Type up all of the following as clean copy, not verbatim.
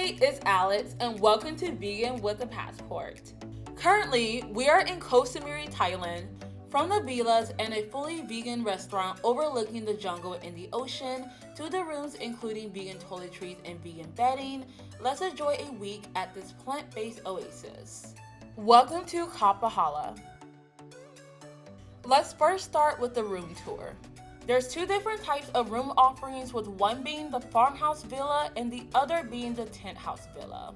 Hey, it's Alex, and welcome to Vegan with a Passport. Currently, we are in Koh Samui, Thailand, from the villas and a fully vegan restaurant overlooking the jungle and the ocean to the rooms including vegan toiletries and vegan bedding. Let's enjoy a week at this plant-based oasis. Welcome to Kapahala. Let's first start with the room tour. There's two different types of room offerings, with one being the farmhouse villa and the other being the tent house villa.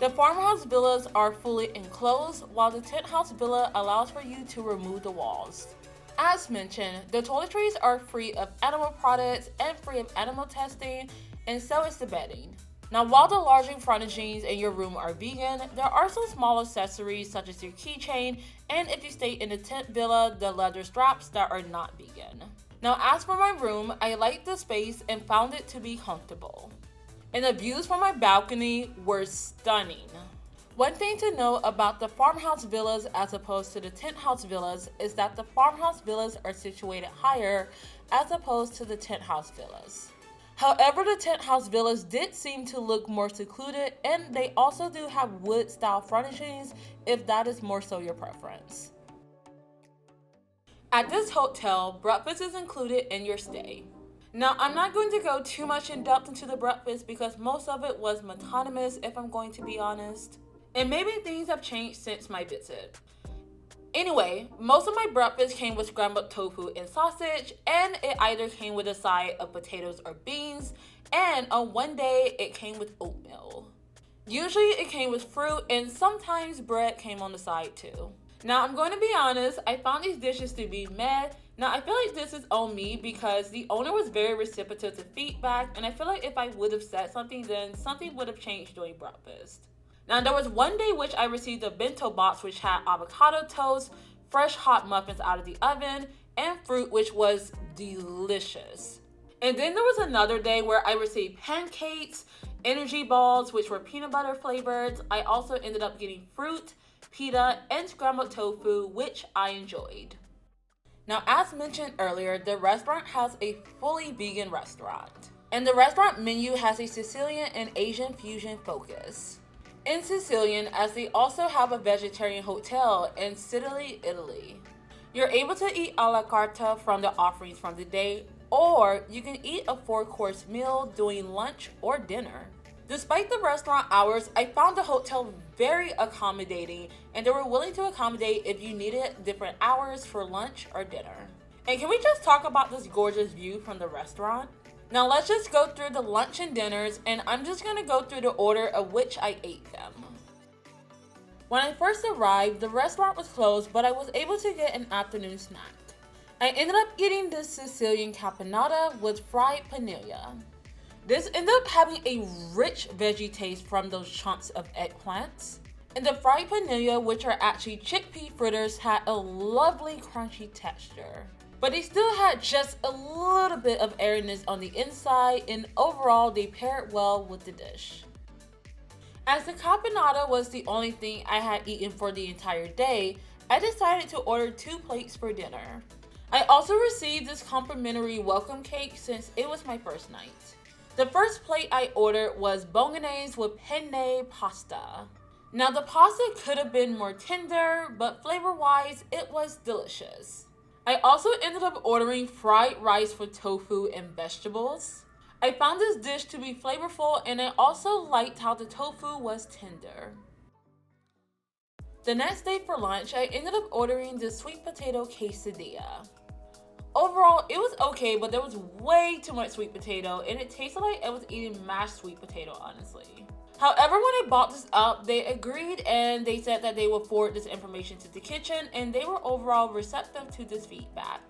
The farmhouse villas are fully enclosed, while the tent house villa allows for you to remove the walls. As mentioned, the toiletries are free of animal products and free of animal testing, and so is the bedding. Now, while the larger furnishings in your room are vegan, there are some small accessories such as your keychain, and if you stay in the tent villa, the leather straps that are not vegan. Now, as for my room, I liked the space and found it to be comfortable. And the views from my balcony were stunning. One thing to know about the farmhouse villas as opposed to the tent house villas is that the farmhouse villas are situated higher as opposed to the tent house villas. However, the tent house villas did seem to look more secluded, and they also do have wood style furnishings if that is more so your preference. At this hotel, breakfast is included in your stay. Now, I'm not going to go too much in depth into the breakfast because most of it was monotonous, if I'm going to be honest. And maybe things have changed since my visit. Anyway, most of my breakfast came with scrambled tofu and sausage, and it either came with a side of potatoes or beans, and on one day it came with oatmeal. Usually it came with fruit, and sometimes bread came on the side too. Now, I'm going to be honest, I found these dishes to be meh. Now, I feel like this is on me because the owner was very receptive to feedback, and I feel like if I would have said something, then something would have changed during breakfast. Now, there was one day which I received a bento box which had avocado toast, fresh hot muffins out of the oven, and fruit, which was delicious. And then there was another day where I received pancakes, energy balls, which were peanut butter flavored. I also ended up getting fruit, pita, and scrambled tofu, which I enjoyed. Now, as mentioned earlier, the restaurant has a fully vegan restaurant, and the restaurant menu has a Sicilian and Asian fusion focus. In Sicilian, as they also have a vegetarian hotel in Sicily, Italy. You're able to eat a la carte from the offerings from the day, or you can eat a 4-course meal during lunch or dinner. Despite the restaurant hours, I found the hotel very accommodating, and they were willing to accommodate if you needed different hours for lunch or dinner. And can we just talk about this gorgeous view from the restaurant? Now let's just go through the lunch and dinners, and I'm just going to go through the order of which I ate them. When I first arrived, the restaurant was closed, but I was able to get an afternoon snack. I ended up eating this Sicilian caponata with fried panilla. This ended up having a rich veggie taste from those chunks of eggplants. And the fried panilla, which are actually chickpea fritters, had a lovely crunchy texture. But they still had just a little bit of airiness on the inside, and overall they paired well with the dish. As the caponata was the only thing I had eaten for the entire day, I decided to order 2 plates for dinner. I also received this complimentary welcome cake since it was my first night. The first plate I ordered was bolognese with penne pasta. Now, the pasta could have been more tender, but flavor-wise, it was delicious. I also ended up ordering fried rice with tofu and vegetables. I found this dish to be flavorful, and I also liked how the tofu was tender. The next day for lunch, I ended up ordering the sweet potato quesadilla. Overall, it was okay, but there was way too much sweet potato, and it tasted like I was eating mashed sweet potato, honestly. However, when I brought this up, they agreed, and they said that they would forward this information to the kitchen, and they were overall receptive to this feedback.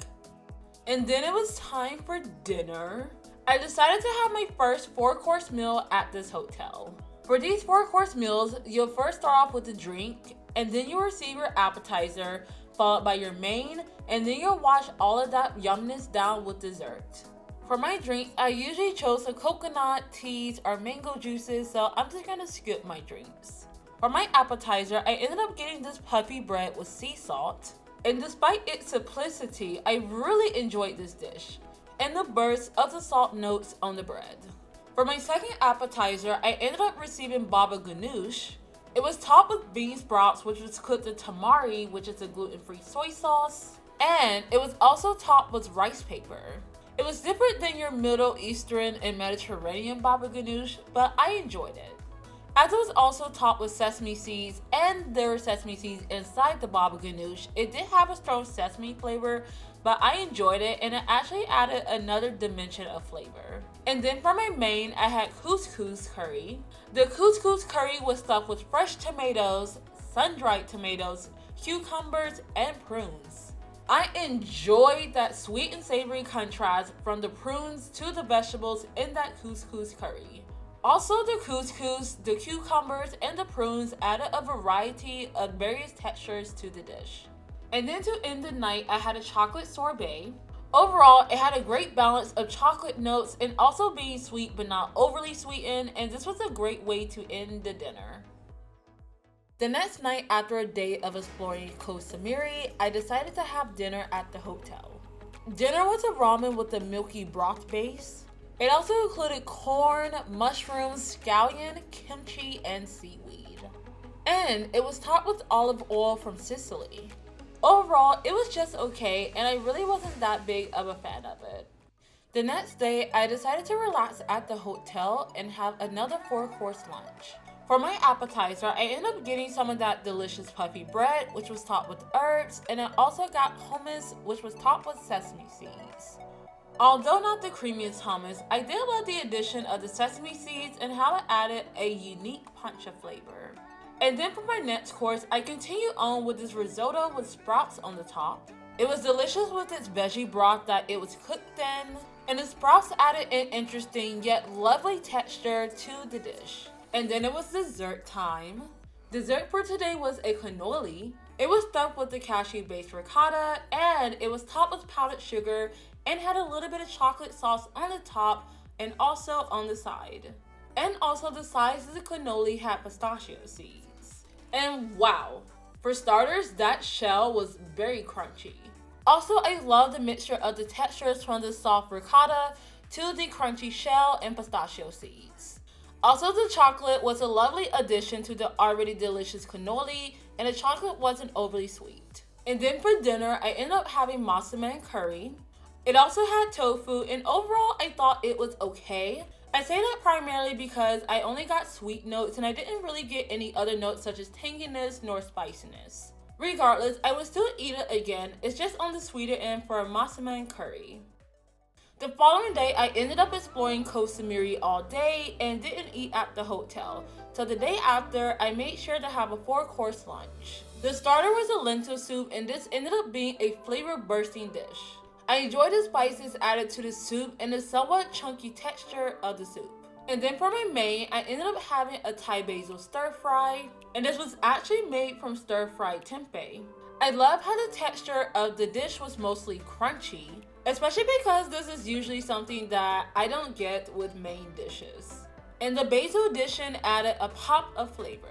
And then it was time for dinner. I decided to have my first 4-course meal at this hotel. For these 4-course meals, you'll first start off with a drink, and then you'll receive your appetizer, followed by your main, and then you'll wash all of that yumness down with dessert. For my drink, I usually chose the coconut, teas, or mango juices, so I'm just gonna skip my drinks. For my appetizer, I ended up getting this puffy bread with sea salt, and despite its simplicity, I really enjoyed this dish, and the burst of the salt notes on the bread. For my second appetizer, I ended up receiving baba ganoush. It was topped with bean sprouts, which was cooked in tamari, which is a gluten-free soy sauce, and it was also topped with rice paper. It was different than your Middle Eastern and Mediterranean baba ganoush, but I enjoyed it. As it was also topped with sesame seeds, and there were sesame seeds inside the baba ganoush, it did have a strong sesame flavor, but I enjoyed it and it actually added another dimension of flavor. And then for my main, I had couscous curry. The couscous curry was stuffed with fresh tomatoes, sun-dried tomatoes, cucumbers, and prunes. I enjoyed that sweet and savory contrast from the prunes to the vegetables in that couscous curry. Also, the couscous, the cucumbers, and the prunes added a variety of various textures to the dish. And then to end the night, I had a chocolate sorbet. Overall, it had a great balance of chocolate notes and also being sweet but not overly sweetened, and this was a great way to end the dinner. The next night, after a day of exploring Koh Samui, I decided to have dinner at the hotel. Dinner was a ramen with a milky broth base. It also included corn, mushrooms, scallion, kimchi, and seaweed. And it was topped with olive oil from Sicily. Overall, it was just okay, and I really wasn't that big of a fan of it. The next day, I decided to relax at the hotel and have another 4-course lunch. For my appetizer, I ended up getting some of that delicious puffy bread, which was topped with herbs, and I also got hummus, which was topped with sesame seeds. Although not the creamiest hummus, I did love the addition of the sesame seeds and how it added a unique punch of flavor. And then for my next course, I continued on with this risotto with sprouts on the top. It was delicious with its veggie broth that it was cooked in, and the sprouts added an interesting yet lovely texture to the dish. And then it was dessert time. Dessert for today was a cannoli. It was stuffed with the cashew-based ricotta, and it was topped with powdered sugar and had a little bit of chocolate sauce on the top and also on the side. And also the sides of the cannoli had pistachio seeds. And wow, for starters, that shell was very crunchy. Also, I love the mixture of the textures from the soft ricotta to the crunchy shell and pistachio seeds. Also, the chocolate was a lovely addition to the already delicious cannoli, and the chocolate wasn't overly sweet. And then for dinner, I ended up having massaman curry. It also had tofu, and overall, I thought it was okay. I say that primarily because I only got sweet notes and I didn't really get any other notes such as tanginess nor spiciness. Regardless, I would still eat it again. It's just on the sweeter end for a massaman curry. The following day, I ended up exploring Koh Samui all day and didn't eat at the hotel. So the day after, I made sure to have a 4-course lunch. The starter was a lentil soup, and this ended up being a flavor-bursting dish. I enjoyed the spices added to the soup and the somewhat chunky texture of the soup. And then for my main, I ended up having a Thai basil stir fry, and this was actually made from stir fried tempeh. I love how the texture of the dish was mostly crunchy, especially because this is usually something that I don't get with main dishes. And the basil addition added a pop of flavor.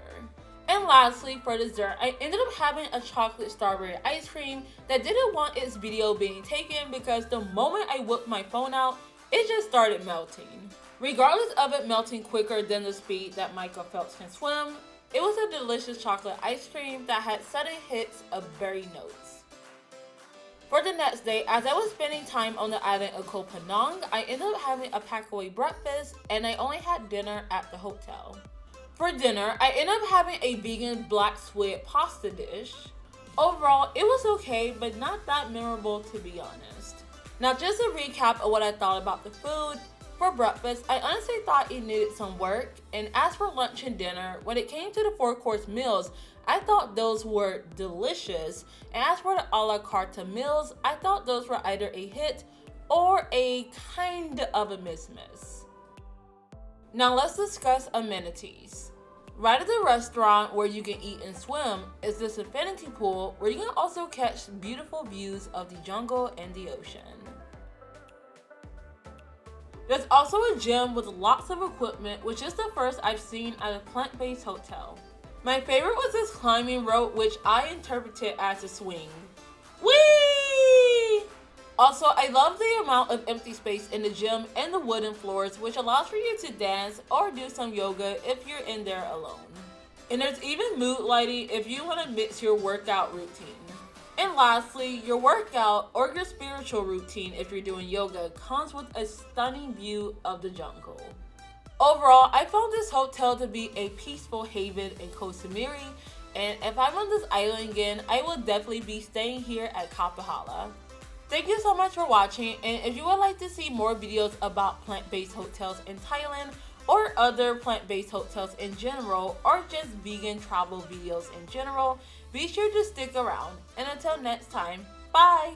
And lastly, for dessert, I ended up having a chocolate strawberry ice cream that didn't want its video being taken because the moment I whipped my phone out, it just started melting. Regardless of it melting quicker than the speed that Michael Phelps can swim, it was a delicious chocolate ice cream that had sudden hits of berry notes. For the next day, as I was spending time on the island of Koh Phanong, I ended up having a pack-away breakfast and I only had dinner at the hotel. For dinner, I ended up having a vegan black squid pasta dish. Overall, it was okay, but not that memorable to be honest. Now just a recap of what I thought about the food. For breakfast, I honestly thought it needed some work, and as for lunch and dinner, when it came to the 4-course meals, I thought those were delicious, and as for the a la carte meals, I thought those were either a hit or a kind of a miss. Now let's discuss amenities. Right at the restaurant where you can eat and swim is this infinity pool where you can also catch beautiful views of the jungle and the ocean. There's also a gym with lots of equipment, which is the first I've seen at a plant-based hotel. My favorite was this climbing rope, which I interpreted as a swing. Whee! Also, I love the amount of empty space in the gym and the wooden floors, which allows for you to dance or do some yoga if you're in there alone. And there's even mood lighting if you want to mix your workout routine. And lastly, your workout or your spiritual routine, if you're doing yoga, comes with a stunning view of the jungle. Overall, I found this hotel to be a peaceful haven in Koh Samui, and if I'm on this island again, I will definitely be staying here at Kapahala. Thank you so much for watching, and if you would like to see more videos about plant-based hotels in Thailand or other plant-based hotels in general, or just vegan travel videos in general, be sure to stick around. And until next time, bye!